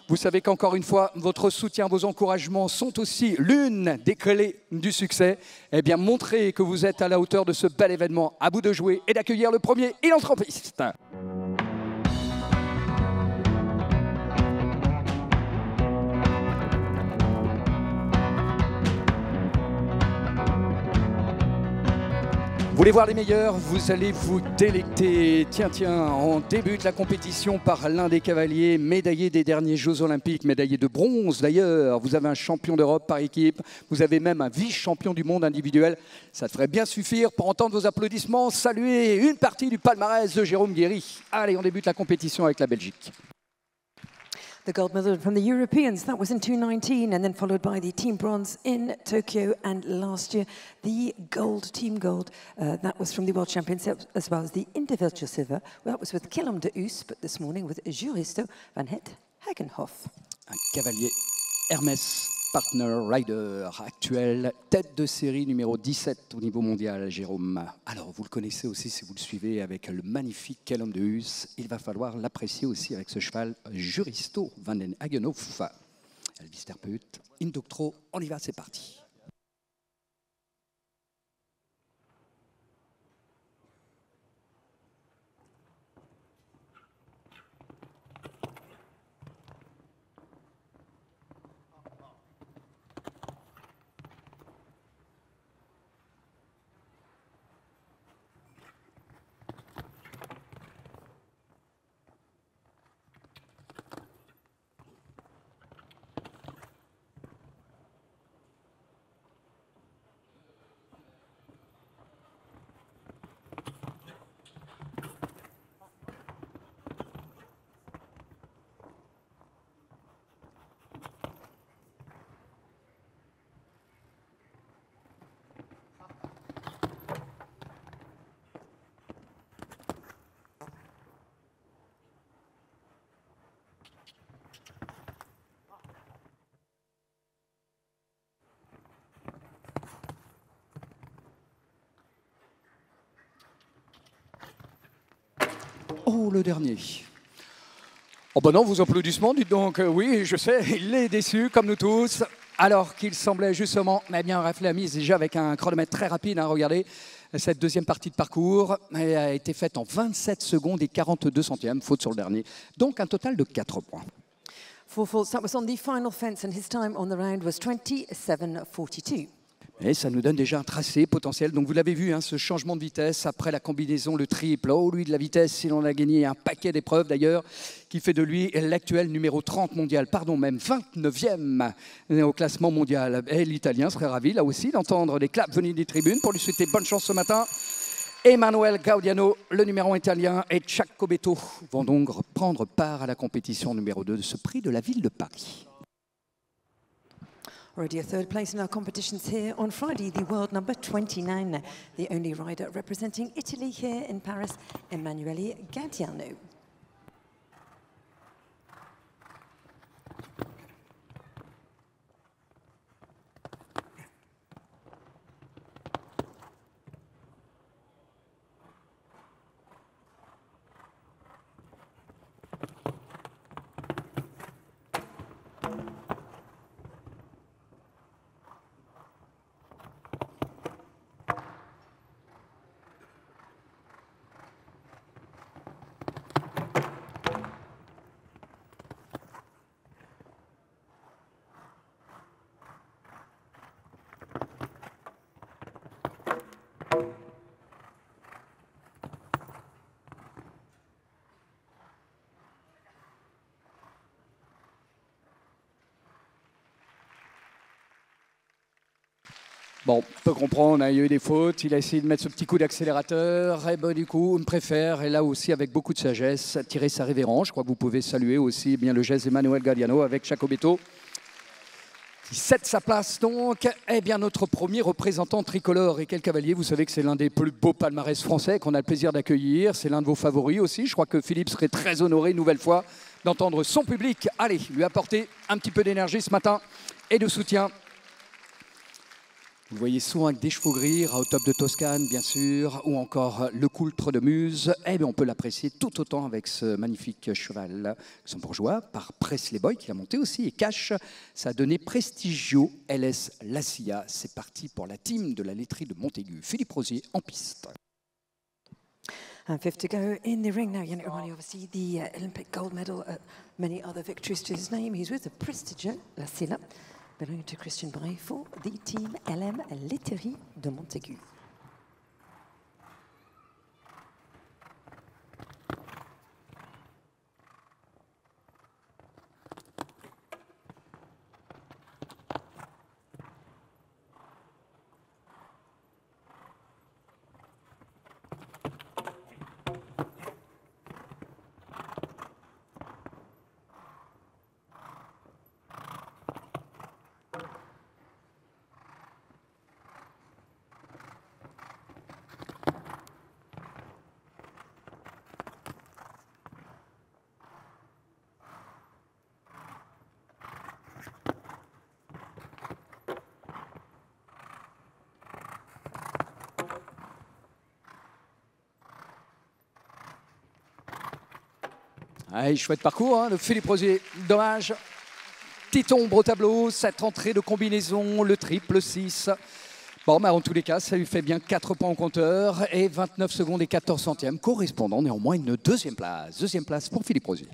Vous savez qu'encore une fois, votre soutien, vos encouragements sont aussi l'une des clés du succès. Eh bien, montrez que vous êtes à la hauteur de ce bel événement. À vous de jouer et d'accueillir le premier Il entre en piste. Vous voulez voir les meilleurs? Vous allez vous délecter. Tiens, on débute la compétition par l'un des cavaliers médaillés des derniers Jeux Olympiques, médaillé de bronze d'ailleurs. Vous avez un champion d'Europe par équipe, vous avez même un vice-champion du monde individuel. Ça devrait bien suffire pour entendre vos applaudissements. Saluer une partie du palmarès de Jérôme Guéry. Allez, on débute la compétition avec la Belgique. The gold medal from the Europeans, that was in 2019, and then followed by the team bronze in Tokyo, and last year the team gold, that was from the World Championships, as well as the individual silver. Well, that was with Kilom de Us, but this morning with Juristo van Het Hagenhoff. Un cavalier Hermès Partner Rider, actuel tête de série numéro 17 au niveau mondial, Jérôme. Alors, vous le connaissez aussi si vous le suivez avec le magnifique Kilom de Us. Il va falloir l'apprécier aussi avec ce cheval Juristo van den Hagenhoff. Elvis Terpeut, Indoctro, on y va, c'est parti. Oh, le dernier. Oh ben non, vos applaudissements, dites donc. Oui, je sais, il est déçu, comme nous tous. Alors qu'il semblait justement, mais bien rafler la mise déjà avec un chronomètre très rapide. Hein, regardez, cette deuxième partie de parcours a été faite en 27 secondes et 42 centièmes, faute sur le dernier. Donc un total de 4 points. 4 faults, that was on the final fence, and his time on the round was 27:42. Et ça nous donne déjà un tracé potentiel. Donc vous l'avez vu, hein, ce changement de vitesse après la combinaison, le triple. Oh, lui de la vitesse, il en a gagné un paquet d'épreuves d'ailleurs, qui fait de lui l'actuel numéro 30 mondial, pardon, même 29e au classement mondial. Et l'Italien serait ravi là aussi d'entendre des claps venus des tribunes pour lui souhaiter bonne chance ce matin. Emmanuel Gaudiano, le numéro 1 italien, et Jacopo Beto vont donc prendre part à la compétition numéro 2 de ce prix de la ville de Paris. Already a third place in our competitions here on Friday, the world number 29, the only rider representing Italy here in Paris, Emanuele Gaudiano. Bon, on peut comprendre, hein, il y a eu des fautes, il a essayé de mettre ce petit coup d'accélérateur, et ben, du coup, on préfère, et là aussi avec beaucoup de sagesse, tirer sa révérence. Je crois que vous pouvez saluer aussi bien le geste d'Emmanuel Gaudiano avec Jacopo Beto, qui cède sa place donc. Eh bien, notre premier représentant tricolore, et quel cavalier, vous savez que c'est l'un des plus beaux palmarès français qu'on a le plaisir d'accueillir, c'est l'un de vos favoris aussi. Je crois que Philippe serait très honoré une nouvelle fois d'entendre son public, allez, lui apporter un petit peu d'énergie ce matin et de soutien. Vous le voyez souvent avec des chevaux gris, au top de Toscane, bien sûr, ou encore le coultre de Muse. Eh bien, on peut l'apprécier tout autant avec ce magnifique cheval luxembourgeois par Presley Boy, qui l'a monté aussi, et Cash. Ça a donné Prestigio LS Lassia. C'est parti pour la team de la laiterie de Montaigu. Philippe Rosier en piste. And fifth to go in the ring now. Yannick Romani, obviously the Olympic gold medal, many other victories to his name. He's with the Prestigio La Silla, belonging to Christian Bray for the team LM Laiterie de Montaigu. Allez, chouette parcours hein, de Philippe Rosier. Dommage. Petite ombre au tableau, cette entrée de combinaison, le triple 6. Bon, mais en tous les cas, ça lui fait bien 4 points au compteur et 29 secondes et 14 centièmes, correspondant néanmoins à une deuxième place. Deuxième place pour Philippe Rosier.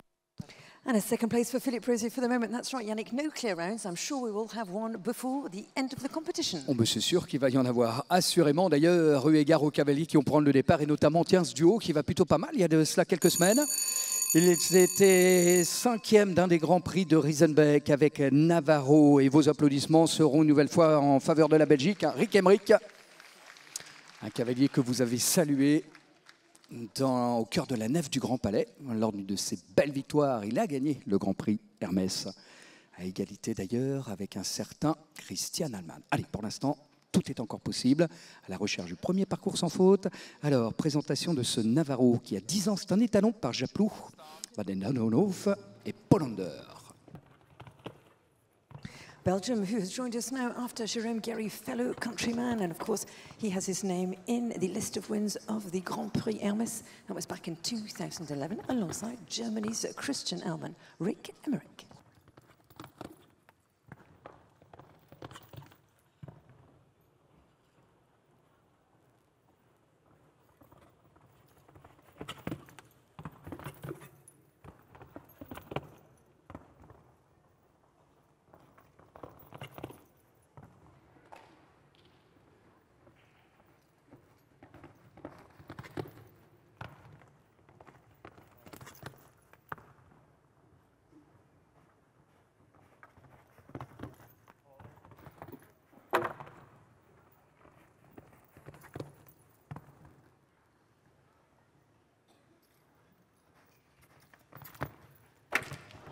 And a second place for Philippe Rosier for the moment. That's right, Yannick. No clear rounds. I'm sure we will have one before the end of the competition. Oh, mais c'est sûr qu'il va y en avoir, assurément. D'ailleurs, eu égard aux cavaliers qui vont prendre le départ, et notamment, tiens, ce duo qui va plutôt pas mal, il y a de cela quelques semaines. Il était 5e d'un des grands prix de Riesenbeck avec Navarro. Et vos applaudissements seront une nouvelle fois en faveur de la Belgique. Rick Emmerich, un cavalier que vous avez salué au cœur de la nef du Grand Palais. Lors de ses belles victoires, il a gagné le Grand Prix Hermès. À égalité d'ailleurs avec un certain Christian Allman. Allez, pour l'instant, tout est encore possible. À la recherche du premier parcours sans faute. Alors, présentation de ce Navarro qui a 10 ans. C'est un étalon par Japlou, Badendanhof et Polander. Belgium, who has joined us now after Jérôme Guéry, fellow countryman, and of course he has his name in the list of wins of the Grand Prix Hermès. That was back in 2011 alongside Germany's Christian Allman, Rick Emmerich.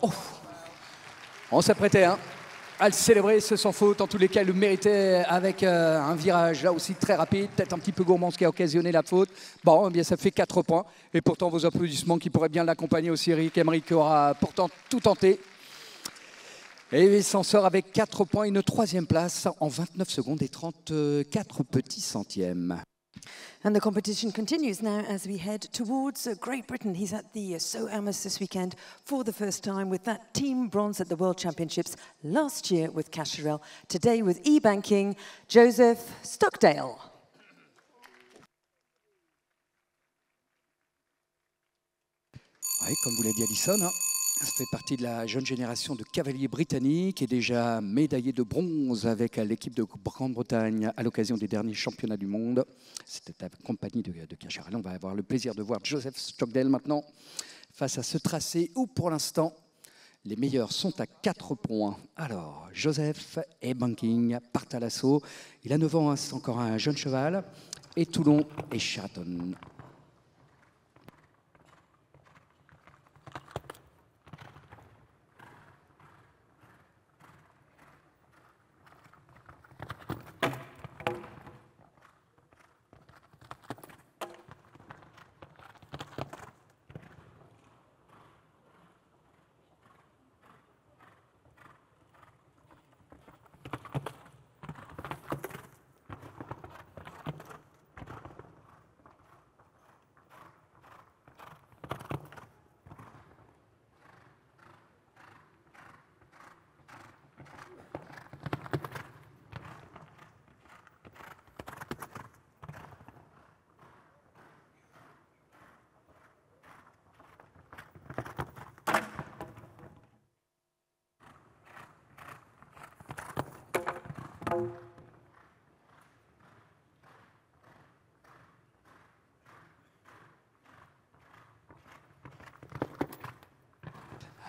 Oh. On s'apprêtait à le célébrer, ce sans faute. En tous les cas, il le méritait avec un virage là aussi très rapide, peut-être un petit peu gourmand, ce qui a occasionné la faute. Bon, eh bien, ça fait 4 points. Et pourtant, vos applaudissements qui pourraient bien l'accompagner aussi. Eric Emmerich aura pourtant tout tenté. Et il s'en sort avec 4 points, une troisième place en 29 secondes et 34 petits centièmes. And the competition continues now as we head towards Great Britain. He's at the So Hermès this weekend for the first time with that team bronze at the World Championships last year with Casherel. Today with e-banking, Joseph Stockdale. Oui, comme vous l'a dit Alison, ça fait partie de la jeune génération de cavaliers britanniques et déjà médaillé de bronze avec l'équipe de Grande-Bretagne à l'occasion des derniers championnats du monde. C'était accompagné de Casherel. On va avoir le plaisir de voir Joseph Stockdale maintenant face à ce tracé où pour l'instant les meilleurs sont à 4 points. Alors, Joseph et Banking partent à l'assaut. Il a 9 ans, c'est encore un jeune cheval. Et Toulon et Sheraton.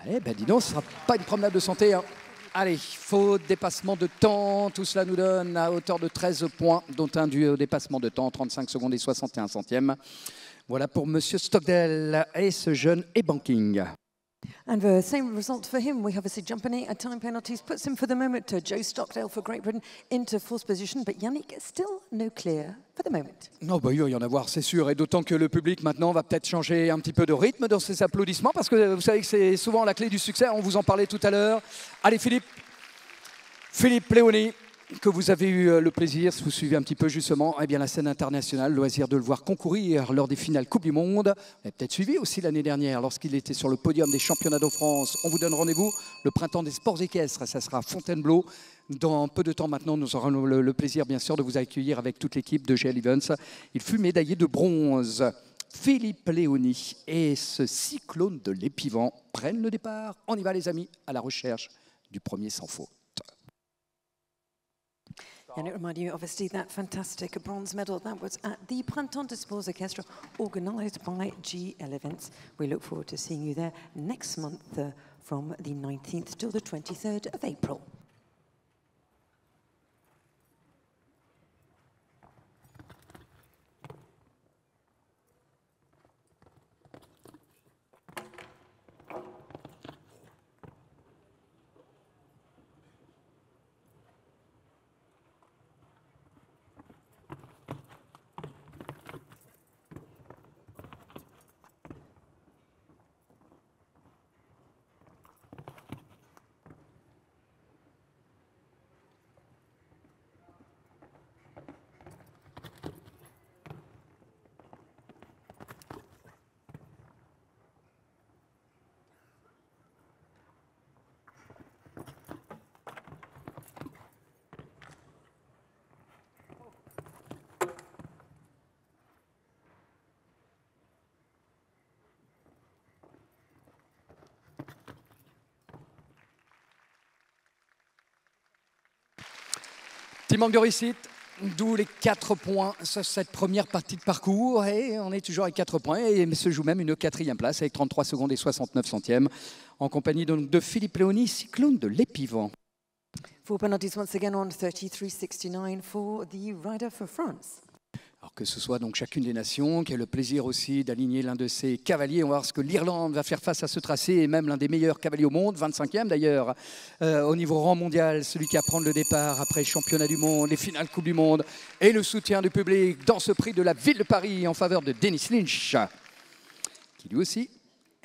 Eh ben dis donc, ce ne sera pas une promenade de santé. Hein. Allez, faux dépassement de temps. Tout cela nous donne à hauteur de 13 points, dont un dû au dépassement de temps, 35 secondes et 61 centièmes. Voilà pour Monsieur Stockdale et ce jeune e-banking. And the same result for him. We have a jumping at time penalties, puts him for the moment, Joe Stockdale for Great Britain into fourth position, but Yannick still no clear for the moment. Non, bah, il va y en avoir, c'est sûr, et d'autant que le public maintenant va peut-être changer un petit peu de rythme dans ses applaudissements, parce que vous savez que c'est souvent la clé du succès, on vous en parlait tout à l'heure. Allez Philippe Léoni, que vous avez eu le plaisir, si vous suivez un petit peu justement, eh bien la scène internationale, le loisir de le voir concourir lors des finales Coupe du Monde. Vous avez peut-être suivi aussi l'année dernière, lorsqu'il était sur le podium des championnats de France. On vous donne rendez-vous le printemps des sports équestres, ça sera à Fontainebleau. Dans peu de temps maintenant, nous aurons le plaisir bien sûr de vous accueillir avec toute l'équipe de GL Events. Il fut médaillé de bronze. Philippe Léoni et ce cyclone de l'Épivant prennent le départ. On y va les amis, à la recherche du premier sans faute. And it reminded you, obviously, that fantastic bronze medal that was at the Printemps des Sports Équestres, organised by GL Events. We look forward to seeing you there next month from the 19th till the 23rd of April. Petit manque de réussite, d'où les 4 points sur cette première partie de parcours. Et on est toujours avec 4 points et se joue même une 4e place avec 33 secondes et 69 centièmes en compagnie donc de Philippe Léoni, cyclone de l'Épivant. 4 penalties once again on 33.69 for the rider for France. Alors que ce soit donc chacune des nations qui a le plaisir aussi d'aligner l'un de ses cavaliers. On va voir ce que l'Irlande va faire face à ce tracé et même l'un des meilleurs cavaliers au monde, 25e d'ailleurs, au niveau rang mondial, celui qui va prendre le départ après le championnat du monde, les finales Coupe du Monde et le soutien du public dans ce prix de la ville de Paris en faveur de Dennis Lynch, qui lui aussi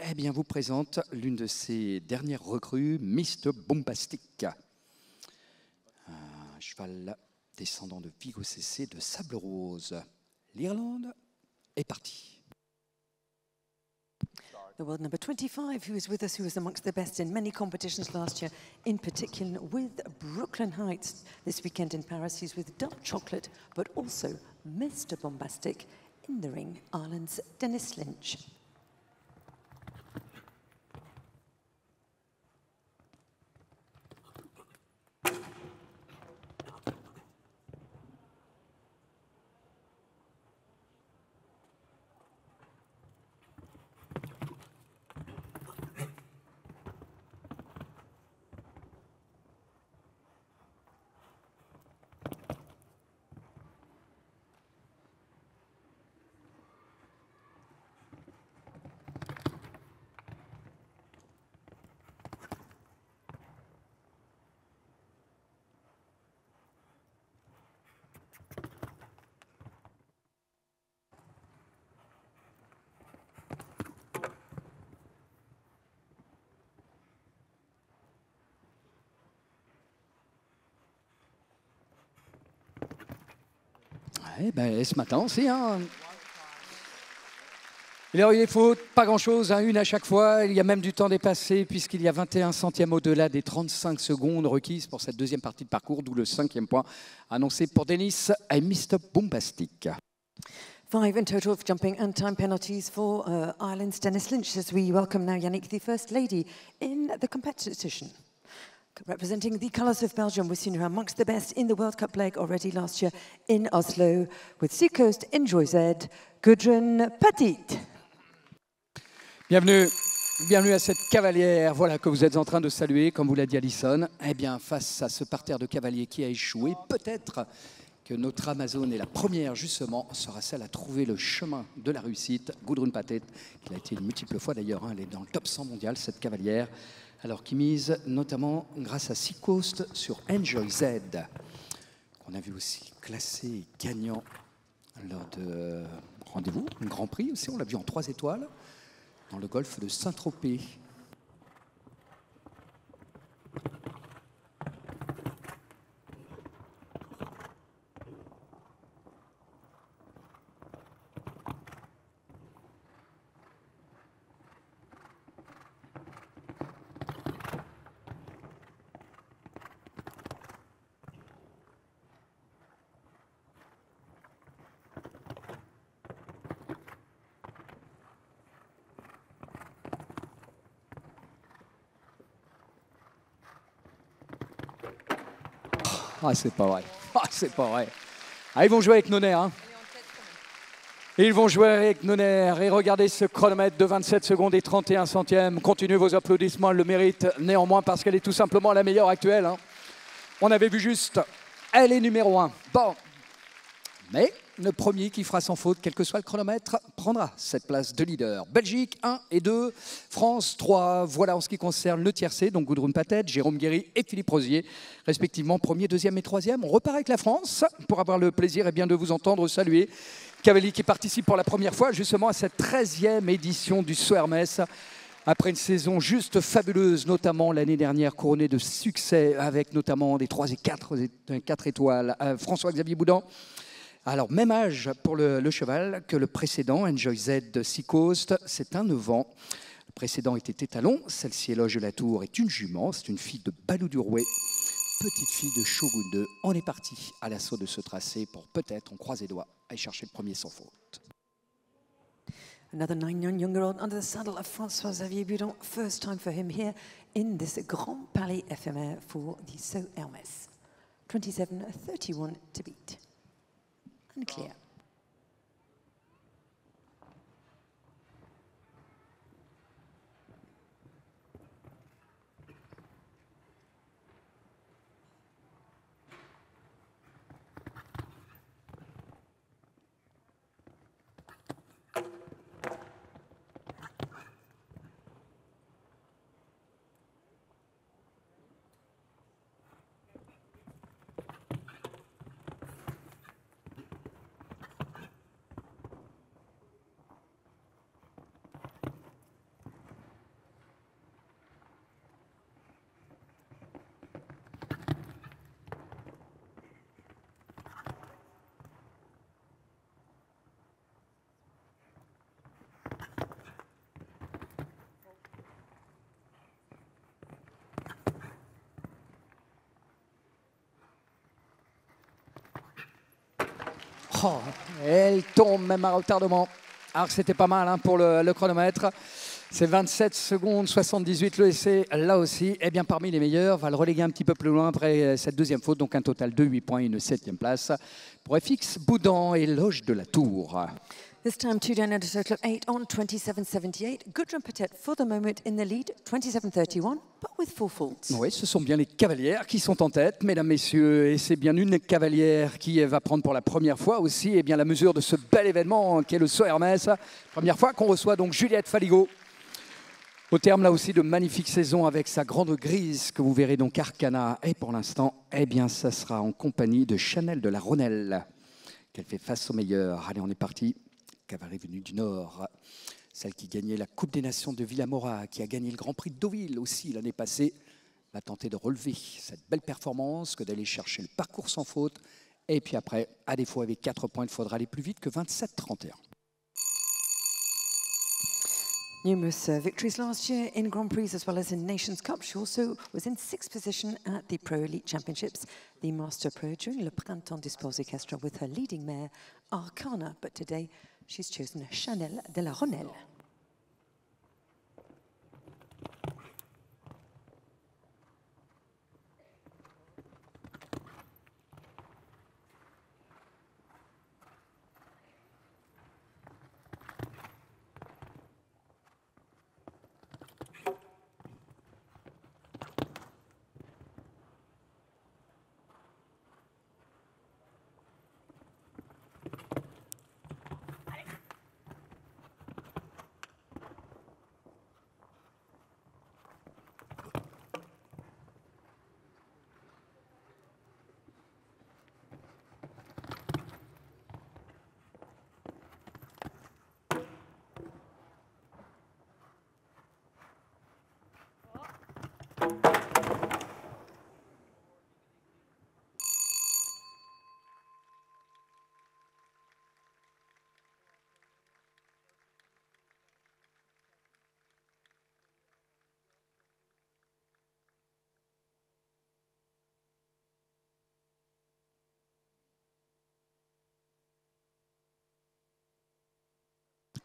eh bien, vous présente l'une de ses dernières recrues, Mr Bombastic. Un cheval descendant de Vigo CC de Sable Rose. L'Irlande est partie. The world number 25, who is with us, who was amongst the best in many competitions last year, in particular with Brooklyn Heights this weekend in Paris. He's with Dark Chocolate, but also Mr Bombastic in the ring, Ireland's Dennis Lynch. Ouais, ben, ce matin aussi. Hein. Il y a eu des fautes, pas grand-chose, hein, une à chaque fois. Il y a même du temps dépassé puisqu'il y a 21 centièmes au-delà des 35 secondes requises pour cette deuxième partie de parcours, d'où le 5e point annoncé pour Dennis et Mr Bombastic. 5 in total of jumping and time penalties for Ireland's Dennis Lynch as we welcome now Yannick, the First Lady in the competition. Representing the colours of Belgium, we've seen her amongst the best in the World Cup leg already last year in Oslo with Seacoast Enjoy Z, Gudrun Petit. Bienvenue, Bienvenue à cette cavalière, voilà, que vous êtes en train de saluer, comme vous l'a dit Alison. Eh bien, face à ce parterre de cavaliers qui a échoué, peut-être que notre Amazone est la première, justement, sera celle à trouver le chemin de la réussite. Gudrun Pathet, qui a été une multiple fois d'ailleurs, elle est dans le top 100 mondial, cette cavalière, alors qui mise notamment grâce à Seacoast sur Enjoy Z, qu'on a vu aussi classé et gagnant lors de rendez-vous, un Grand Prix aussi, on l'a vu en 3 étoiles, dans le golfe de Saint-Tropez. Ah, c'est pas vrai. Ah, c'est pas vrai. Ah, ils vont jouer avec nos nerfs. Hein. Ils vont jouer avec nos nerfs. Et regardez ce chronomètre de 27 secondes et 31 centièmes. Continuez vos applaudissements, elle le mérite néanmoins parce qu'elle est tout simplement la meilleure actuelle. Hein. On avait vu juste, elle est numéro 1. Bon, mais le premier qui fera sans faute, quel que soit le chronomètre, prendra cette place de leader. Belgique 1 et 2, France 3. Voilà en ce qui concerne le tiercé, donc Gudrun Pathet, Jérôme Guéry et Philippe Rosier, respectivement premier, deuxième et troisième. On repart avec la France pour avoir le plaisir et bien de vous entendre saluer Cavalier qui participe pour la première fois justement à cette 13e édition du Saut Hermès. Après une saison juste fabuleuse, notamment l'année dernière, couronnée de succès avec notamment des 3 et 4 étoiles. François-Xavier Boudan. Alors, même âge pour le cheval que le précédent, Enjoy Z de Seacoast, c'est un 9 ans. Le précédent était étalon, celle-ci, Éloge de la Tour, est une jument, c'est une fille de Balou du Rouet, petite fille de Shogun 2. On est parti à l'assaut de ce tracé pour peut-être, on croise les doigts, aller chercher le premier sans faute. Another 9-year-old under the saddle of François-Xavier Boudan. First time for him here in this Grand Palais éphémère for the Saut Hermès. 27:31 to beat. And clear. Oh, elle tombe même à retardement. Alors que c'était pas mal hein, pour le chronomètre. C'est 27 secondes 78 le essai, là aussi. Eh bien, parmi les meilleurs, va le reléguer un petit peu plus loin après cette deuxième faute. Donc un total de 8 points et une 7e place pour FX Boudan et Loge de la Tour. This time, two down at a total of 8 on 27.78. Gudrun Pathet for the moment in the lead, 27.31, but with 4 faults. Oui, ce sont bien les cavalières qui sont en tête, mesdames, messieurs. Et c'est bien une cavalière qui va prendre pour la première fois aussi eh bien, la mesure de ce bel événement qui est le Saut Hermès. Première fois qu'on reçoit donc Juliette Faligot. Au terme là aussi de magnifique saison avec sa grande grise que vous verrez donc Arcana. Et pour l'instant, eh bien, ça sera en compagnie de Chanel de la Rhônelle qu'elle fait face au meilleur. Allez, on est parti. Cavalerie venue du Nord, celle qui gagnait la Coupe des Nations de Villamora, qui a gagné le Grand Prix de Deauville aussi l'année passée, va tenter de relever cette belle performance que d'aller chercher le parcours sans faute. Et puis après, à défaut avec 4 points, il faudra aller plus vite que 27-31. Numerous victories last year in Grand Prix as well as in Nations Cup. She also was in 6th position at the Pro Elite Championships, the Master Pro during le Printemps du Sports Équestres with her leading mare Arcana. But today she's chosen Chanel de la Rhônelle.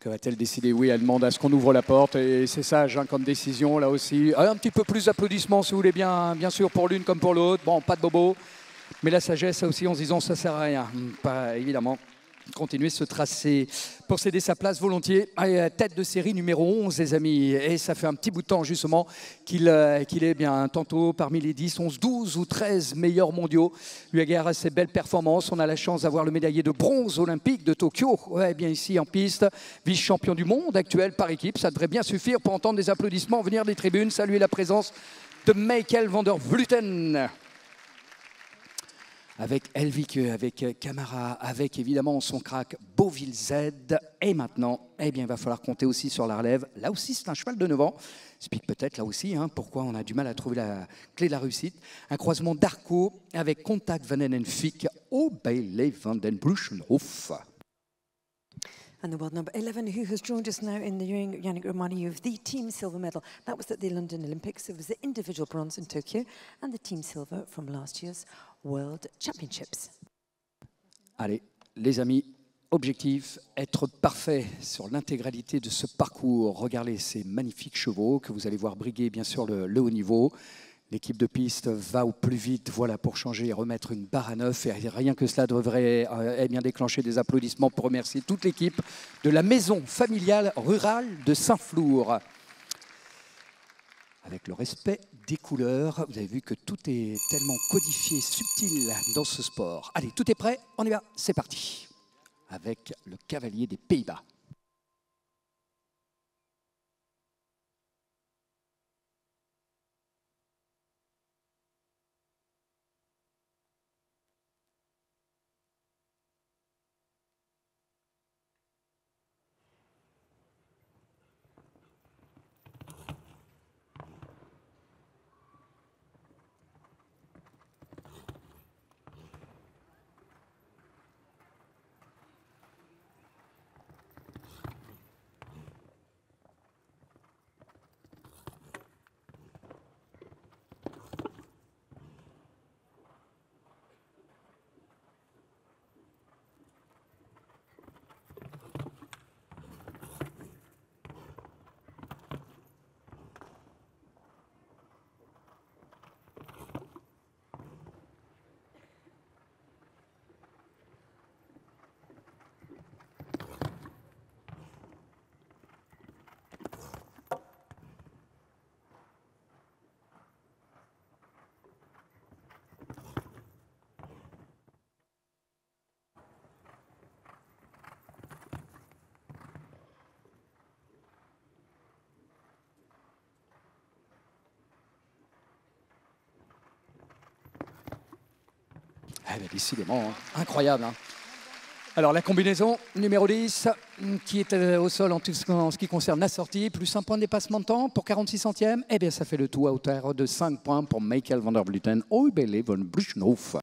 Que va-t-elle décider? Oui, elle demande à ce qu'on ouvre la porte et c'est sage comme décision là aussi. Un petit peu plus d'applaudissements si vous voulez bien sûr pour l'une comme pour l'autre. Bon, pas de bobo, mais la sagesse aussi en se disant ça sert à rien. Pas évidemment. Continuer ce tracé pour céder sa place volontiers. Allez, tête de série numéro 11, les amis. Et ça fait un petit bout de temps, justement, qu'il est bien tantôt parmi les 10, 11, 12 ou 13 meilleurs mondiaux. Eu égard à ses belles performances, on a la chance d'avoir le médaillé de bronze olympique de Tokyo. Ouais, bien ici en piste, vice-champion du monde actuel par équipe. Ça devrait bien suffire pour entendre des applaudissements venir des tribunes. Saluer la présence de Michael van der Vleuten. Avec Elvike, avec Camara, avec évidemment son crack Beauville Z. Et maintenant, eh bien, il va falloir compter aussi sur la relève. Là aussi, c'est un cheval de 9 ans. Explique peut-être là aussi pourquoi on a du mal à trouver la clé de la réussite. Un croisement d'Arco avec Contact Van den Fick au Bailey Van den Bruchenhof. And the world number 11, who has joined us now in the ring, Yannick, reminding you of the team silver medal. That was at the London Olympics. It was the individual bronze in Tokyo and the team silver from last year's World Championships. Allez, les amis, objectif, être parfait sur l'intégralité de ce parcours. Regardez ces magnifiques chevaux que vous allez voir briguer, bien sûr, le haut niveau. L'équipe de piste va au plus vite, voilà, pour changer et remettre une barre à neuf. Et rien que cela devrait bien déclencher des applaudissements pour remercier toute l'équipe de la maison familiale rurale de Saint-Flour. Avec le respect des couleurs, vous avez vu que tout est tellement codifié, subtil dans ce sport. Allez, tout est prêt, on y va, c'est parti. Avec le cavalier des Pays-Bas. Eh bien, décidément, incroyable. Alors, la combinaison numéro 10, qui est au sol en ce qui concerne la sortie, plus un point de dépassement de temps pour 46 centièmes. Eh bien, ça fait le tout à hauteur de 5 points pour Michael van der Vleuten au Bailey Van Bruchenhof.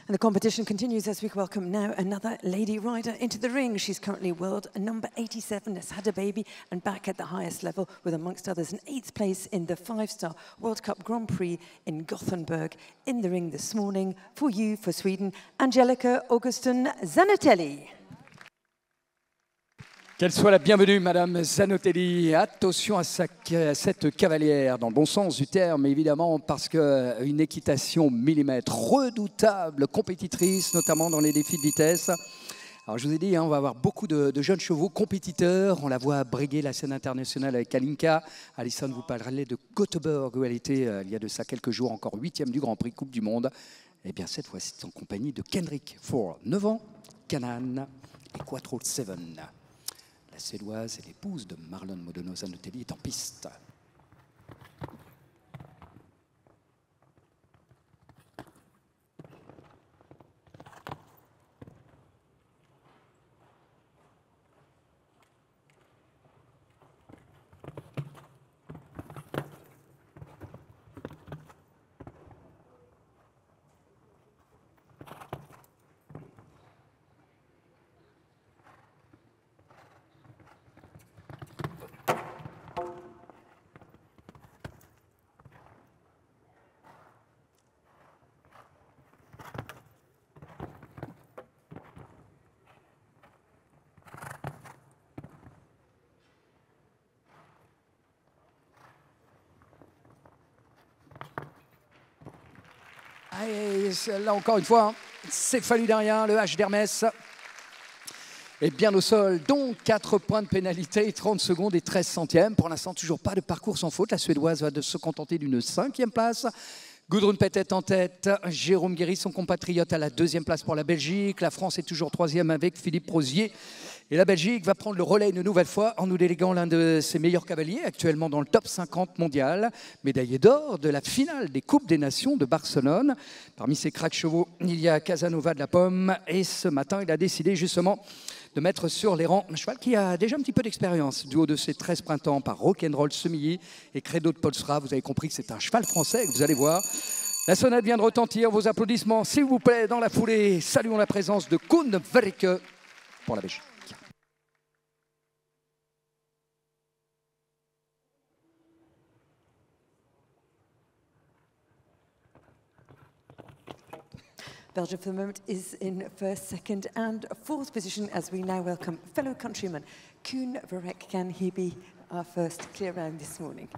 And the competition continues as we welcome now another lady rider into the ring. She's currently world number 87, has had a baby and back at the highest level with, amongst others, an 8th place in the 5-star World Cup Grand Prix in Gothenburg. In the ring this morning, for you, for Sweden, Angelica Augustin Zanotelli. Qu'elle soit la bienvenue, Madame Zanotelli. Attention à cette cavalière, dans le bon sens du terme, évidemment, parce qu'une équitation millimètre, redoutable compétitrice, notamment dans les défis de vitesse. Alors, je vous ai dit, on va avoir beaucoup de jeunes chevaux compétiteurs. On la voit briguer la scène internationale avec Kalinka. Alison vous parlerait de Göteborg, où elle était, il y a de ça quelques jours, encore 8e du Grand Prix Coupe du Monde. Et bien, cette fois-ci, c'est en compagnie de Kendrick for 9 ans, Canaan et Quattro Seven. La Suédoise et l'épouse de Marlon Modono Zanotelli est en piste. Et là, encore une fois, hein, c'est fallu derrière le H d'Hermès. Et bien au sol, donc 4 points de pénalité, 30 secondes et 13 centièmes. Pour l'instant, toujours pas de parcours sans faute. La Suédoise va se contenter d'une 5e place. Gudrun Pettet en tête, Jérôme Guéry, son compatriote, à la 2e place pour la Belgique. La France est toujours 3e avec Philippe Rosier. Et la Belgique va prendre le relais une nouvelle fois en nous déléguant l'un de ses meilleurs cavaliers, actuellement dans le top 50 mondial, médaillé d'or de la finale des Coupes des Nations de Barcelone. Parmi ses cracks chevaux, il y a Casanova de la Pomme. Et ce matin, il a décidé justement de mettre sur les rangs un cheval qui a déjà un petit peu d'expérience, du haut de ses 13 printemps par Rock'n'Roll Semilly et Credo de Polstra. Vous avez compris que c'est un cheval français, que vous allez voir. La sonnette vient de retentir, vos applaudissements, s'il vous plaît, dans la foulée. Saluons la présence de Koen Verrike pour la Belgique. Belgium, for the moment, is in first, second and fourth position as we now welcome fellow countryman Koen Verrike. Can he be our first clear round this morning?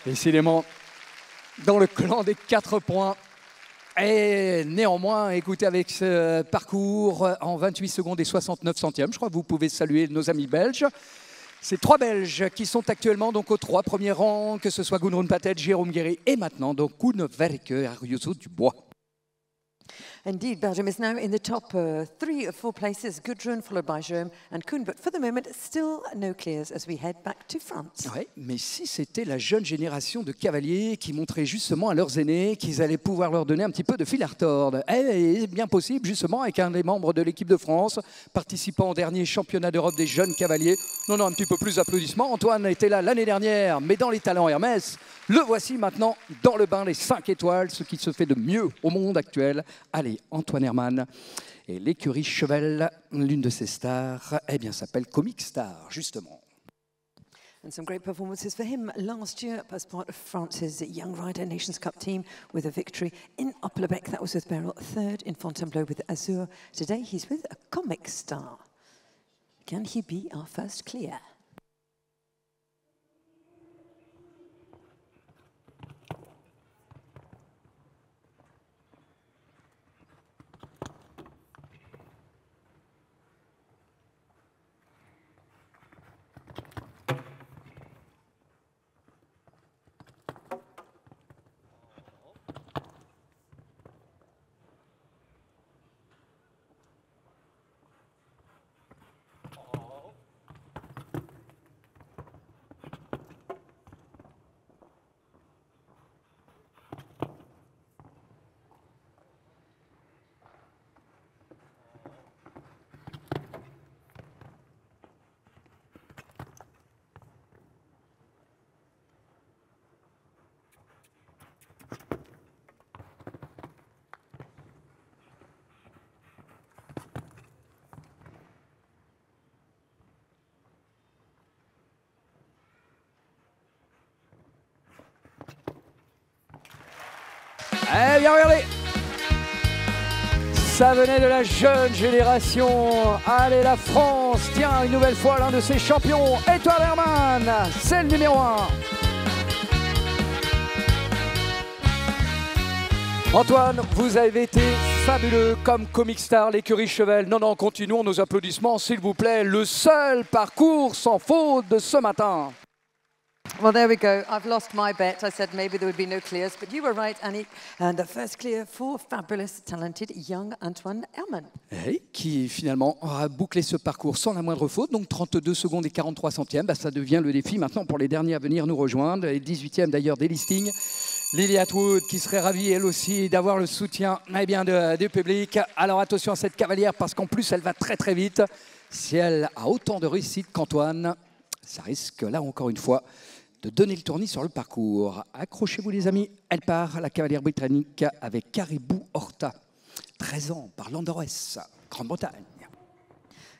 Décidément, dans le clan des 4 points. Et néanmoins, écoutez, avec ce parcours en 28 secondes et 69 centièmes, je crois que vous pouvez saluer nos amis belges. C'est 3 Belges qui sont actuellement donc aux 3 premiers rangs, que ce soit Gudrun Pettet, Jérôme Guéry et maintenant donc Koen Verrike, Arioso Dubois. Indeed, Belgium is now in the top 3 or 4 places. Gudrun, followed by Jérôme and Koen. But for the moment, still no clears as we head back to France. Ouais, mais si c'était la jeune génération de cavaliers qui montrait justement à leurs aînés qu'ils allaient pouvoir leur donner un petit peu de fil à retordre. Et bien possible, justement, avec un des membres de l'équipe de France, participant au dernier championnat d'Europe des jeunes cavaliers. Non, un petit peu plus d'applaudissements. Antoine était là l'année dernière, mais dans les talents Hermès. Le voici maintenant dans le bain des 5 étoiles, ce qui se fait de mieux au monde actuel. Allez, Antoine Herman. Et l'écurie Chevel, l'une de ses stars, eh bien, s'appelle Comic Star, justement. And some great performances for him last year as part of France's Young Rider Nations Cup team with a victory in Upperbeck. That was with Beryl, 3rd in Fontainebleau with Azur. Today he's with a Comic Star. Can he be our first clear? Eh bien, regardez, ça venait de la jeune génération. Allez, la France, tiens, une nouvelle fois, l'un de ses champions, Antoine Herman, c'est le numéro 1. Antoine, vous avez été fabuleux comme Comic Star, l'écurie Chevel. Non, continuons nos applaudissements, s'il vous plaît. Le seul parcours sans faute de ce matin. Well, there we go. I've lost my bet. I said maybe there would be no clears, but you were right, Annie. And the first clear for fabulous, talented, young Antoine Herman. Qui finalement aura bouclé ce parcours sans la moindre faute, donc 32 secondes et 43 centièmes. Bah, ça devient le défi maintenant pour les derniers à venir nous rejoindre. Les 18e d'ailleurs des listings. Lily Atwood qui serait ravie elle aussi d'avoir le soutien du public. Alors attention à cette cavalière parce qu'en plus elle va très très vite. Si elle a autant de réussite qu'Antoine, ça risque là encore une fois de donner le tournis sur le parcours. Accrochez-vous les amis, elle part, la cavalière britannique avec Caribou Horta. 13 ans par Landaroès, Grande-Bretagne.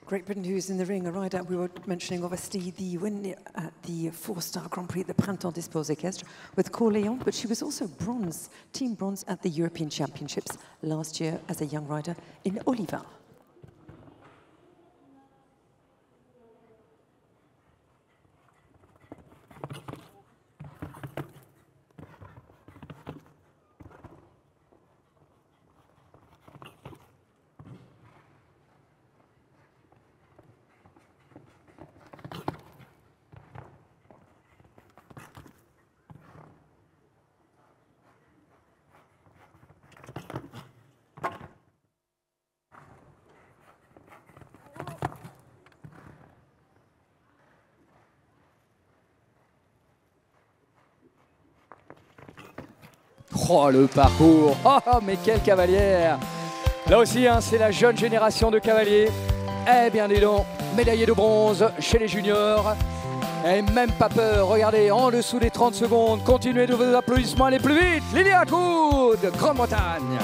Great Britain, who's in the ring, a rider we were mentioning, obviously, the winner at the four-star Grand Prix, the Printemps des Sports Équestres, with Corleone, but she was also bronze, team bronze at the European Championships last year as a young rider in Oliva. Oh, le parcours. Oh, mais quelle cavalière. Là aussi, hein, c'est la jeune génération de cavaliers. Eh bien, dis donc, médaillé de bronze chez les juniors. Et même pas peur, regardez, en dessous des 30 secondes. Continuez de vos applaudissements, allez plus vite. Lily Atwood, Grande-Bretagne.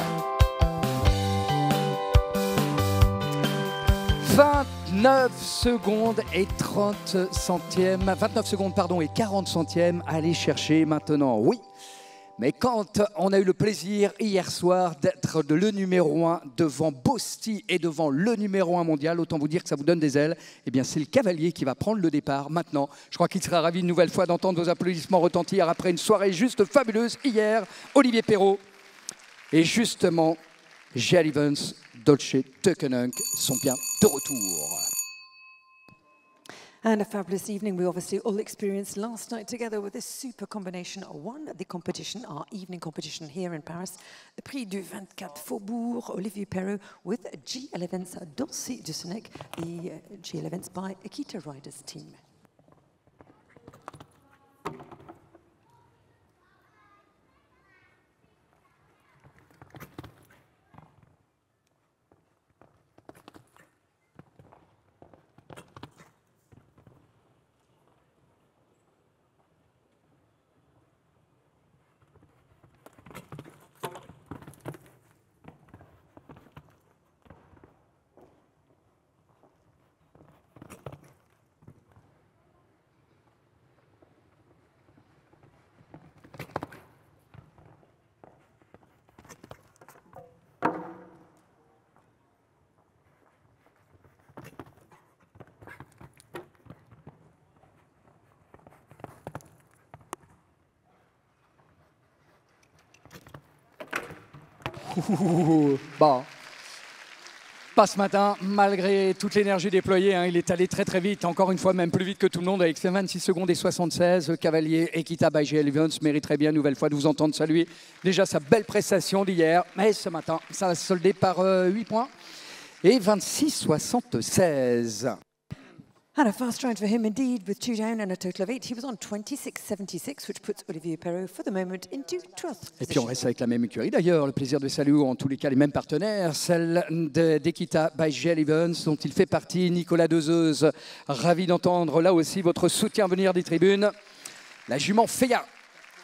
29 secondes et 30 centièmes. 29 secondes, pardon, et 40 centièmes. Allez chercher maintenant, oui. Mais quand on a eu le plaisir hier soir d'être le numéro 1 devant Bosti et devant le numéro 1 mondial, autant vous dire que ça vous donne des ailes, eh bien c'est le cavalier qui va prendre le départ maintenant. Je crois qu'il sera ravi une nouvelle fois d'entendre vos applaudissements retentir après une soirée juste fabuleuse hier. Olivier Perrault et justement J.L. Evans, Dolce Teukenunk sont bien de retour. And a fabulous evening we obviously all experienced last night together with this super combination. One, the competition, our evening competition here in Paris, the Prix du 24 Faubourg, Olivier Perrault with J.L. Evans, Dolce Teukenunk, the J.L. Evans by Akita Riders team. Bon, pas ce matin, malgré toute l'énergie déployée, hein, il est allé très très vite, encore une fois même plus vite que tout le monde avec ses 26 secondes et 76. Cavalier Akita by J.L. Evans mériterait bien une nouvelle fois de vous entendre saluer déjà sa belle prestation d'hier, mais ce matin ça va se solder par 8 points et 26-76. And a fast ride for him indeed, with 2 down and a total of 8. He was on 26.76, which puts Olivier Perrault, for the moment, into 12th Et puis on reste avec la même écurie d'ailleurs, le plaisir de saluer en tous les cas les mêmes partenaires, celle d'Akita by J.L. Evans, dont il fait partie, Nicolas Dezeuse. Ravi d'entendre là aussi votre soutien venir des tribunes. La jument Feya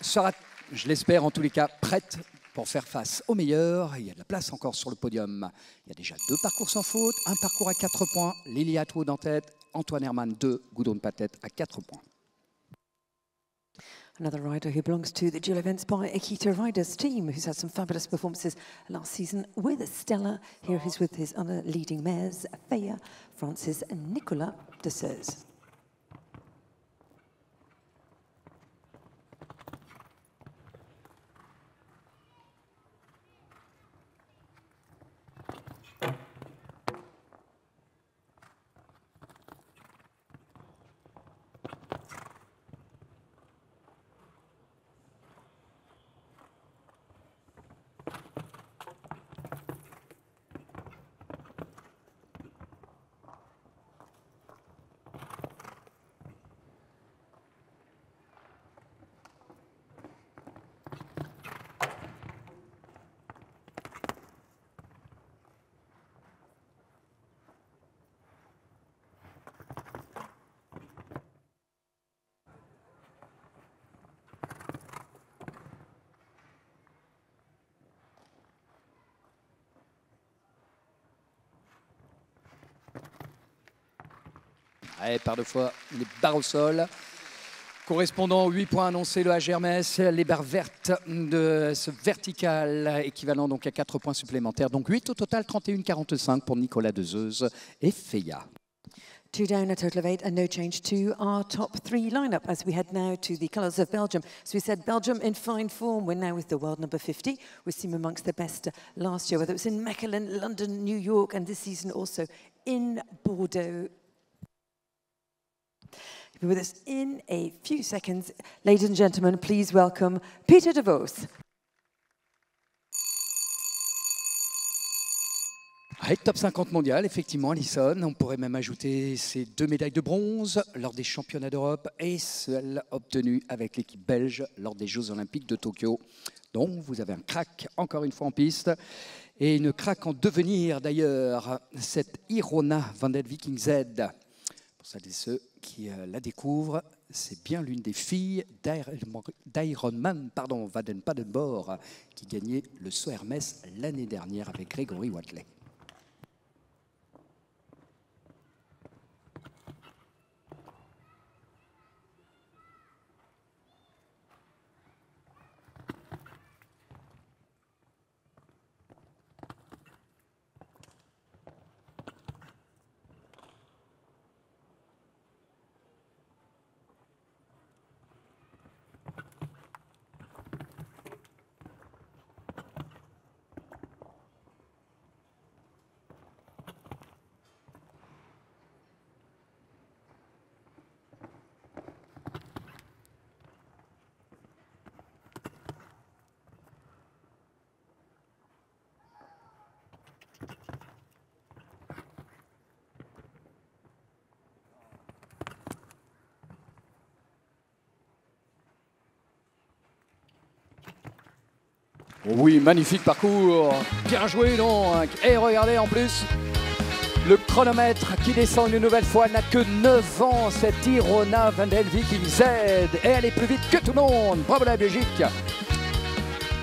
sera, je l'espère en tous les cas, prête pour faire face aux meilleurs. Il y a de la place encore sur le podium. Il y a déjà 2 parcours sans faute, un parcours à 4 points, Lily Atwood en tête, Antoine Herman 2, Goudon de Patette à 4 points. Another rider who belongs to the J.L. Evans by Akita Riders team, who's had some fabulous performances last season with Stella. Here he's with his other leading mares, Feya, Francis and Nicolas Dezeuse. Allez, par deux fois, les barres au sol. Correspondant aux 8 points annoncés, le HGMS, les barres vertes de ce vertical, équivalent donc à 4 points supplémentaires. Donc 8 au total, 31-45 pour Nicolas Dezeuse et Feya. 2 down, a total of 8, and no change to our top 3 lineup as we head now to the colours of Belgium. So we said Belgium in fine form. We're now with the world number 50. We seem amongst the best last year, whether it was in Mechelen, London, New York, and this season also in Bordeaux. He'll be with us in a few seconds. Ladies and gentlemen, please welcome Peter de Vos. Top 50 mondial, effectivement, Alison. On pourrait même ajouter ses 2 médailles de bronze lors des championnats d'Europe et celle obtenue avec l'équipe belge lors des Jeux Olympiques de Tokyo. Donc, vous avez un crack, encore une fois, en piste. Et une crack en devenir, d'ailleurs, cette Irona van der Viking Z. Pour celles et ceux qui la découvrent, c'est bien l'une des filles d'Ironman Baden-Padenborg qui gagnait le saut Hermès l'année dernière avec Grégory Watley. Oui, magnifique parcours, bien joué donc. Et regardez en plus, le chronomètre qui descend une nouvelle fois n'a que 9 ans, cette Irona van der Viking Z. Et elle est plus vite que tout le monde, bravo la Belgique.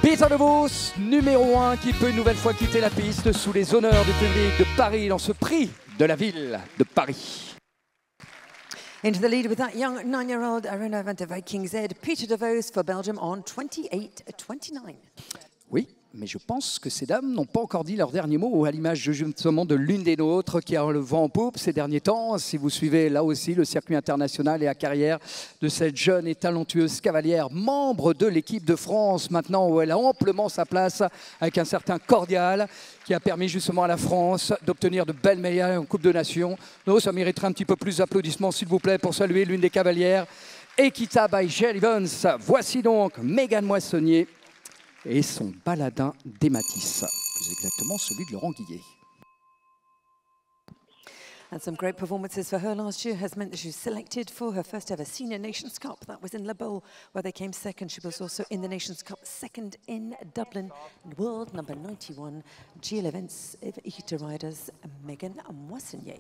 Peter de Vos, numéro 1, qui peut une nouvelle fois quitter la piste sous les honneurs du public de Paris dans ce prix de la ville de Paris. Into the lead with that young 9-year-old Irona van der Viking Z, Peter de Vos for Belgium on 28-29. Oui, mais je pense que ces dames n'ont pas encore dit leur dernier mot, à l'image justement de l'une des nôtres qui a le vent en poupe ces derniers temps. Si vous suivez là aussi le circuit international et la carrière de cette jeune et talentueuse cavalière, membre de l'équipe de France maintenant, où elle a amplement sa place avec un certain Cordial qui a permis justement à la France d'obtenir de belles médailles en Coupe de Nations. Non, ça mériterait un petit peu plus d'applaudissements s'il vous plaît pour saluer l'une des cavalières, Equita by Jill Evans. Voici donc Mégane Moissonnier et son baladin des Matisse, plus exactement celui de Laurent Guillet. And some great performances for her last year has meant that she was selected for her first ever Senior Nations Cup. That was in La Baule, where they came second. She was also in the Nations Cup second in Dublin. World number 91, GL Events Equita Riders, Mégane Moissonnier.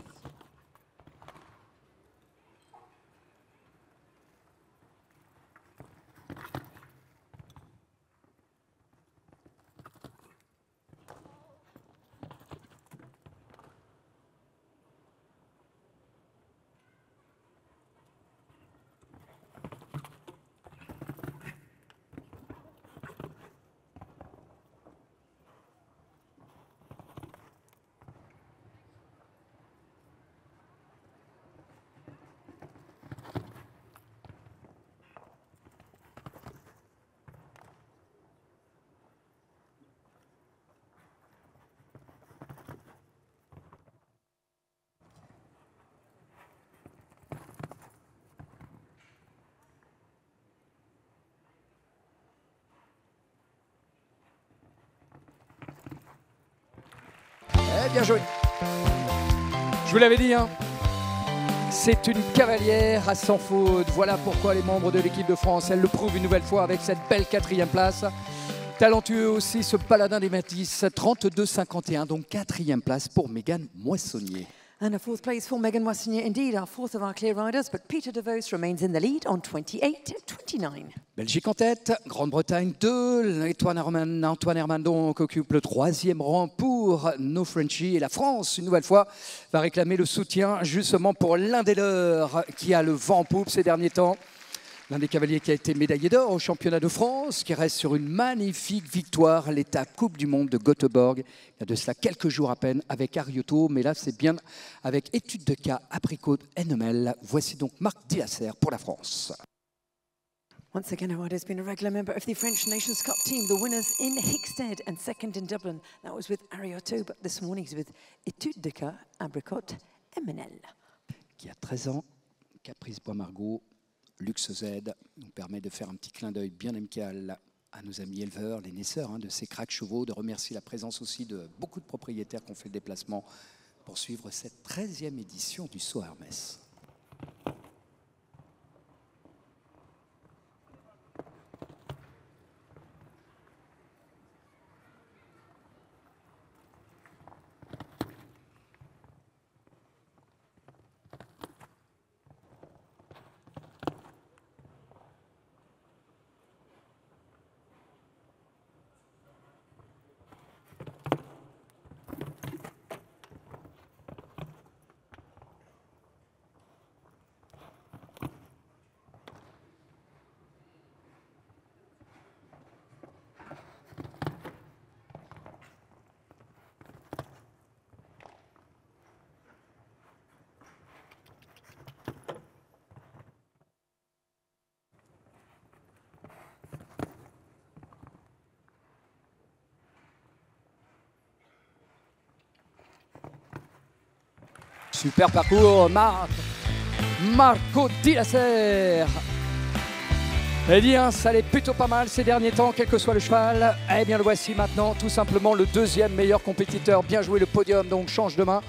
Bien joué. Je vous l'avais dit, hein, c'est une cavalière à sans faute. Voilà pourquoi les membres de l'équipe de France, elle le prouve une nouvelle fois avec cette belle 4e place. Talentueux aussi ce baladin des Matisse, 32-51, donc 4e place pour Mégane Moissonnier. And a fourth place for Megan Wassigny, indeed, our fourth of our clear riders, but Peter de Vos remains in the lead on 28-29. Belgique en tête, Grande-Bretagne 2, Antoine Herman donc occupe le 3e rang pour nos Frenchies. Et la France, une nouvelle fois, va réclamer le soutien justement pour l'un des leurs qui a le vent en poupe ces derniers temps. L'un des cavaliers qui a été médaillé d'or au championnat de France, qui reste sur une magnifique victoire, l'étape Coupe du Monde de Göteborg. Il y a de cela quelques jours à peine avec Arioto, mais là c'est bien avec Étude de cas, Apricot, Ennemel. Voici donc Marc Dillasser pour la France. Once again, Howard has been a regular member of the French Nations Cup team, the winners in Hickstead and second in Dublin. That was with Arioto, but this morning he's with Étude de cas, Apricot, Ennemel. Qui a 13 ans, Caprice Bois-Margot. Luxe Z nous permet de faire un petit clin d'œil bien amical à nos amis éleveurs, les naisseurs de ces cracks chevaux, de remercier la présence aussi de beaucoup de propriétaires qui ont fait le déplacement pour suivre cette 13e édition du Saut Hermès. Super parcours, Marco Dillasser. Eh bien, ça allait plutôt pas mal ces derniers temps, quel que soit le cheval. Eh bien, le voici maintenant, tout simplement le 2e meilleur compétiteur. Bien joué, le podium, donc change de main.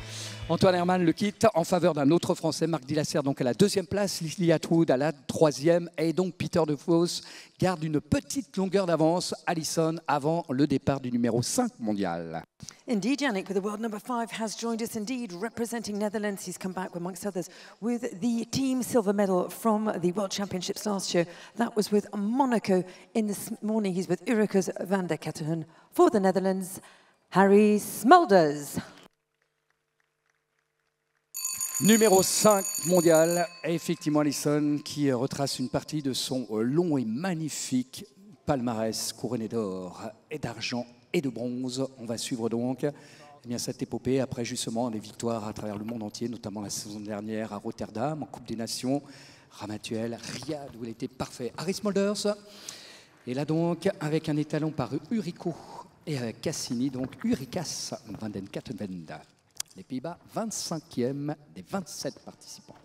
Antoine Herman le quitte en faveur d'un autre Français, Marc Dillasser, donc à la 2e place, Lily Atwood à la 3e, et donc Peter de Vos garde une petite longueur d'avance, Allison, avant le départ du numéro 5 mondial. Indeed, Yannick, but the world number 5 has joined us indeed, representing Netherlands. He's come back, amongst others, with the team silver medal from the World Championships last year. That was with Monaco. In this morning, he's with Uricus van der Ketteren. For the Netherlands, Harry Smulders. Numéro 5 mondial, et effectivement Allison qui retrace une partie de son long et magnifique palmarès couronné d'or et d'argent et de bronze. On va suivre donc cette épopée après justement des victoires à travers le monde entier, notamment la saison dernière à Rotterdam, en Coupe des Nations, Ramatuelle, Riyad où il était parfait. Harry Smulders, et là donc avec un étalon par Urico et avec Cassini, donc Uricas van den Kattenwende. Les Pays-Bas, 25e des 27 participants.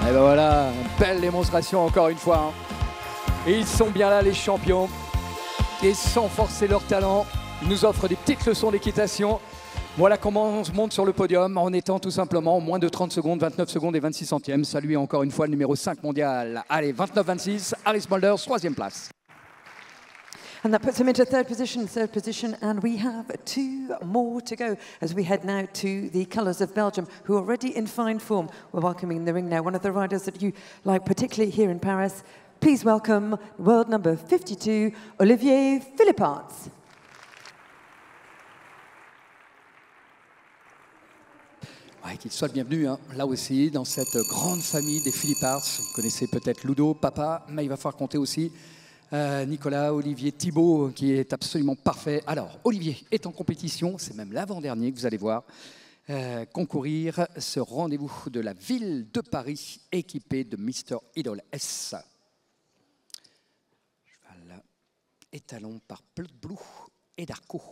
Et ben voilà, belle démonstration encore une fois. Et ils sont bien là les champions. Et sans forcer leur talent, ils nous offrent des petites leçons d'équitation. Voilà comment on se monte sur le podium en étant tout simplement en moins de 30 secondes, 29 secondes et 26 centièmes. Saluez encore une fois le numéro 5 mondial. Allez, 29-26, Harry Smulders, 3e place. And that puts him into third position, and we have 2 more to go as we head now to the colours of Belgium, who are already in fine form. We're welcoming in the ring now one of the riders that you like, particularly here in Paris. Please welcome world number 52, Olivier Philipparts. Ouais, qu'il soit le bienvenu, là aussi, dans cette grande famille des Philipparts. Vous connaissez peut-être Ludo, papa, mais il va falloir compter aussi Nicolas, Olivier, Thibaut, qui est absolument parfait. Alors, Olivier est en compétition, c'est même l'avant-dernier que vous allez voir. concourir ce rendez-vous de la ville de Paris équipé de Mr. Idol S. Cheval étalon par Blood Blue et Darko.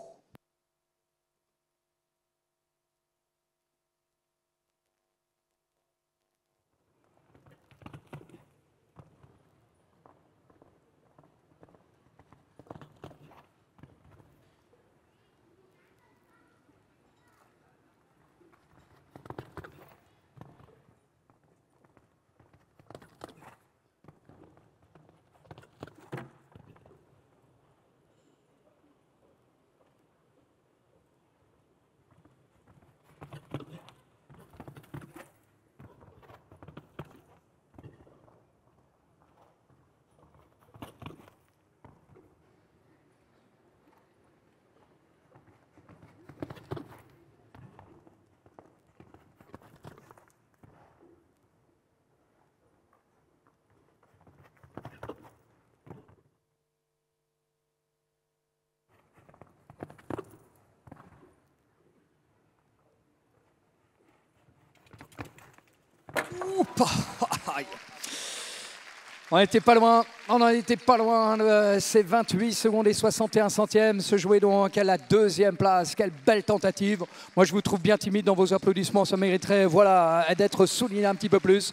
On n'était pas loin, on n'en était pas loin. C'est 28 secondes et 61 centièmes. Se jouait donc à la deuxième place. Quelle belle tentative. Moi, je vous trouve bien timide dans vos applaudissements. Ça mériterait voilà, d'être souligné un petit peu plus.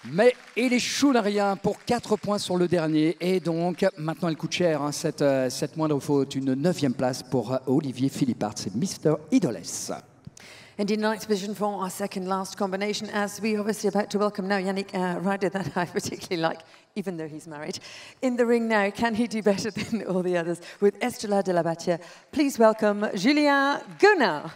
Mais il échoue à rien pour 4 points sur le dernier. Et donc, maintenant, elle coûte cher, hein, cette moindre faute. Une 9e place pour Olivier Philippard. C'est Mr. Idol S. And in ninth position for our second last combination, as we obviously about to welcome now Yannick Ryder, that I particularly like, even though he's married. In the ring now, can he do better than all the others? With Estrella de la Batia, please welcome Julien Gonard.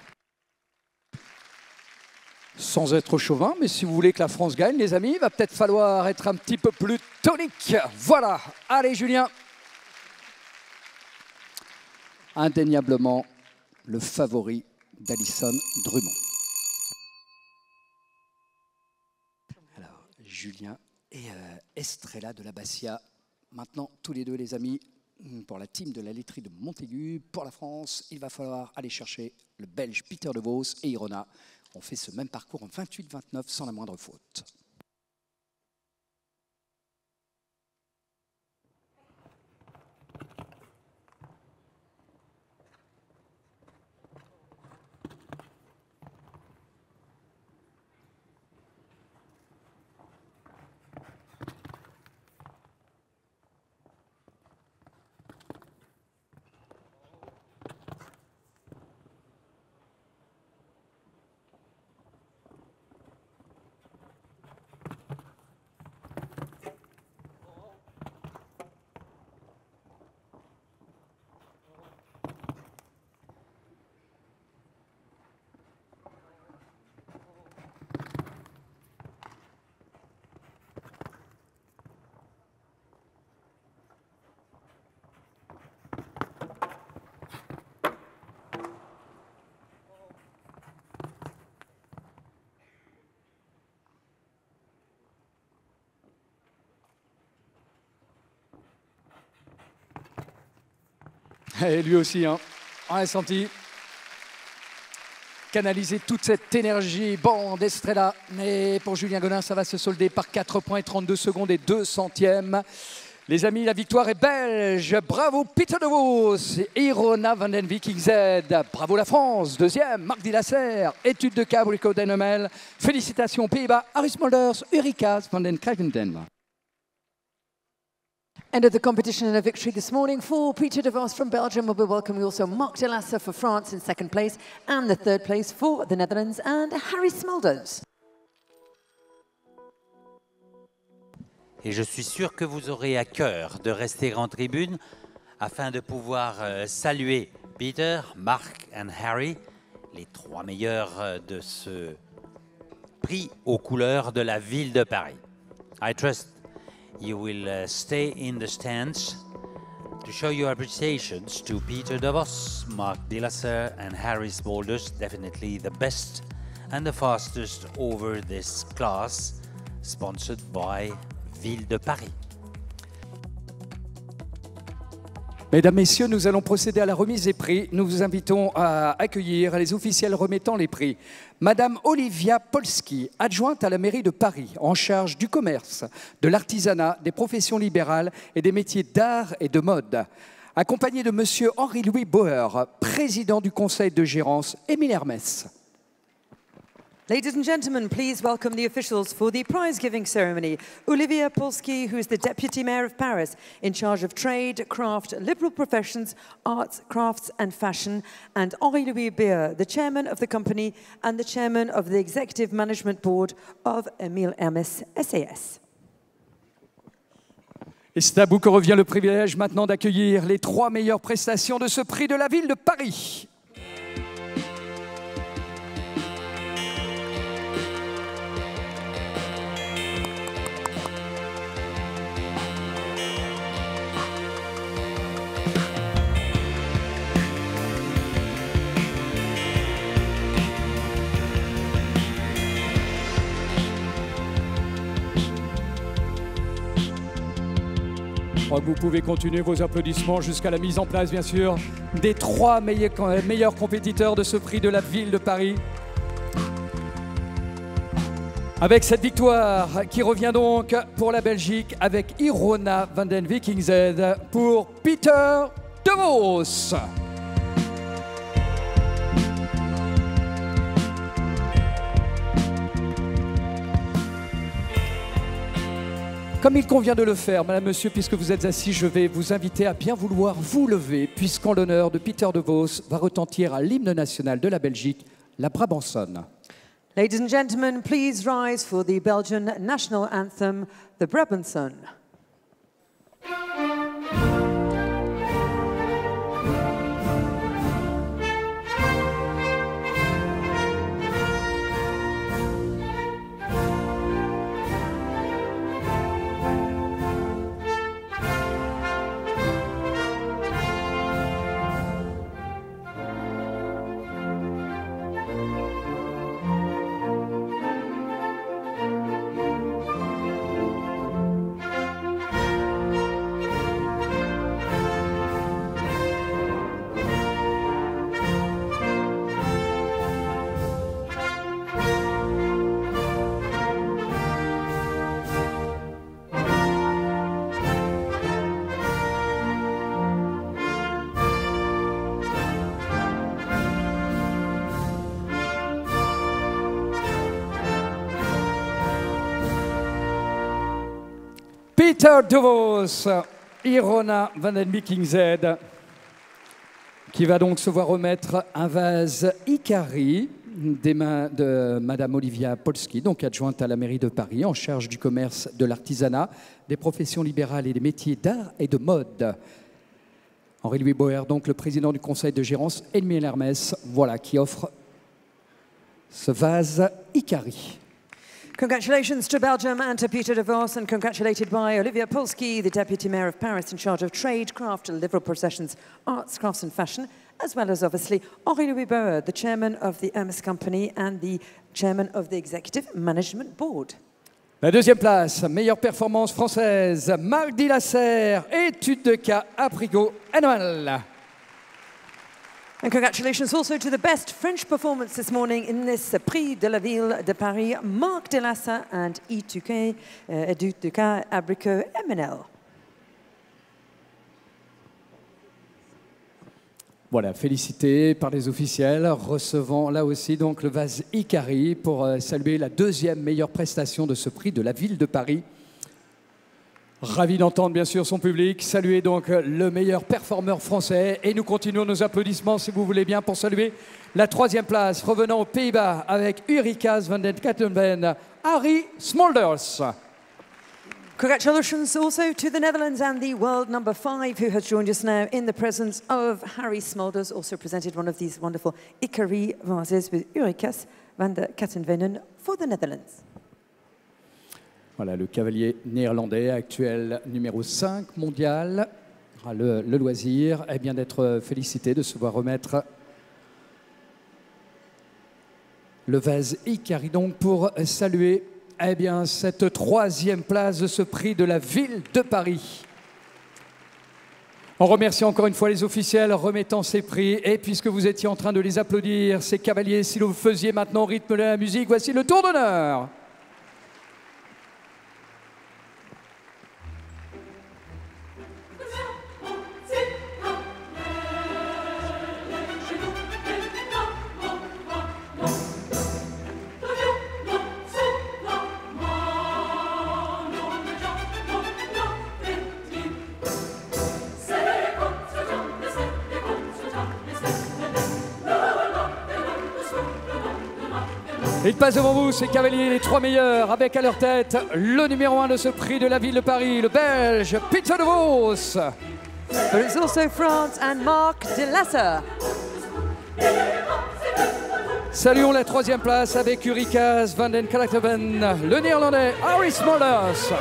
Sans être chauvin, mais si vous voulez que la France gagne, les amis, il va peut-être falloir être un petit peu plus tonique. Voilà, allez Julien. Indéniablement le favori d'Alison Drummond. Alors, Julien et Estrella de la Batia. Maintenant, tous les deux, les amis, pour la team de la laiterie de Montaigu, pour la France, il va falloir aller chercher le Belge Peter de Vos et Irona. On fait ce même parcours en 28-29 sans la moindre faute. Et lui aussi, hein. On a senti canaliser toute cette énergie. Bon, d'Estrella, mais pour Julien Gonard, ça va se solder par 4 points et 32 secondes et 2 centièmes. Les amis, la victoire est belge. Bravo Peter de Vos et Irona van den Viking Z. Bravo la France. Deuxième, Marc Dilasser. Étude de cas, Rico Denemel. Félicitations Pays-Bas, Aris Molders, Urikas van den Kruijendem. End of the competition and a victory this morning for Peter de Vos from Belgium. We'll be welcoming also Marc Dilasser for France in second place, and the third place for the Netherlands, and Harry Smulders. Et je suis sûr que vous aurez à cœur de rester en tribune afin de pouvoir saluer Peter, Marc et Harry, les 3 meilleurs de ce prix aux couleurs de la ville de Paris. I trust you will stay in the stands to show your appreciations to Peter de Vos, Marc Dilasser and Harry Smulders, definitely the best and the fastest over this class, sponsored by Ville de Paris. Mesdames, Messieurs, nous allons procéder à la remise des prix. Nous vous invitons à accueillir les officiels remettant les prix. Madame Olivia Polski, adjointe à la mairie de Paris, en charge du commerce, de l'artisanat, des professions libérales et des métiers d'art et de mode. Accompagnée de Monsieur Henri-Louis Bauer, président du conseil de gérance Émile Hermès. Ladies and gentlemen, please welcome the officials for the prize-giving ceremony. Olivia Polski, who is the Deputy Mayor of Paris, in charge of trade, craft, liberal professions, arts, crafts and fashion, and Henri-Louis Bauer, the Chairman of the company and the Chairman of the Executive Management Board of Émile Hermès SAS. Et c'est à vous que revient le privilège maintenant d'accueillir les 3 meilleures prestations de ce prix de la ville de Paris. Vous pouvez continuer vos applaudissements jusqu'à la mise en place, bien sûr, des 3 meilleurs compétiteurs de ce prix de la ville de Paris. Avec cette victoire qui revient donc pour la Belgique avec Irona van den Vikingzede pour Peter de Vos. Comme il convient de le faire, Madame, Monsieur, puisque vous êtes assis, je vais vous inviter à bien vouloir vous lever, puisqu'en l'honneur de Peter de Vos va retentir à l'hymne national de la Belgique, la Brabançonne. Ladies and gentlemen, please rise for the Belgian national anthem, the Brabançonne. Peter de Vos, Irona van den Vikingzede, qui va donc se voir remettre un vase Ikari des mains de Madame Olivia Polski, donc adjointe à la mairie de Paris, en charge du commerce, de l'artisanat, des professions libérales et des métiers d'art et de mode. Henri-Louis Bauer, donc le président du conseil de gérance Émile Hermès, voilà, qui offre ce vase Ikari. Congratulations to Belgium and to Peter de Vos, and congratulated by Olivia Polski, the Deputy Mayor of Paris in charge of trade, craft, liberal professions, arts, crafts and fashion, as well as obviously Henri-Louis Bauer, the Chairman of the Hermès Company and the Chairman of the Executive Management Board. La deuxième place, meilleure performance française, Marc Dilasserre, étude de cas Aprigo Annual. And congratulations also to the best French performance this morning in this Prix de la Ville de Paris, Marc Dilasserre and étude de cas Aprigo MNL. Voilà, félicité par les officiels, recevant là aussi donc le vase Ikari pour saluer la deuxième meilleure prestation de ce prix de la ville de Paris. Ravi d'entendre bien sûr son public, saluer donc le meilleur performeur français et nous continuons nos applaudissements si vous voulez bien pour saluer la troisième place revenant aux Pays-Bas avec Ulrika van den Kattenven, Harry Smolders. Congratulations also to the Netherlands and the world number 5 who has joined us now in the presence of Harry Smolders, also presented one of these wonderful Ikari vases with Ulrika van den Kattenven for the Netherlands. Voilà, le cavalier néerlandais, actuel numéro 5 mondial, aura le loisir d'être félicité de se voir remettre le vase Ikari donc pour saluer cette troisième place de ce prix de la ville de Paris. On remercie encore une fois les officiels remettant ces prix. Et puisque vous étiez en train de les applaudir, ces cavaliers, si vous faisiez maintenant rythme de la musique, voici le tour d'honneur. Ils passent devant vous, ces cavaliers, les 3 meilleurs, avec à leur tête le numéro 1 de ce prix de la ville de Paris, le Belge Peter de Vos. But it's also France and Mark de Lasser. Saluons la 3e place avec Urikaz van den Kalkhoven, le Néerlandais Harry Smolders.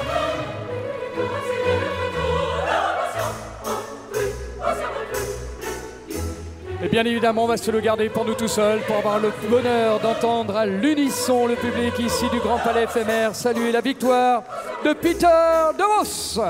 Et bien évidemment, on va se le garder pour nous tout seuls, pour avoir le bonheur d'entendre à l'unisson le public ici du Grand Palais éphémère saluer la victoire de Peter de Vos.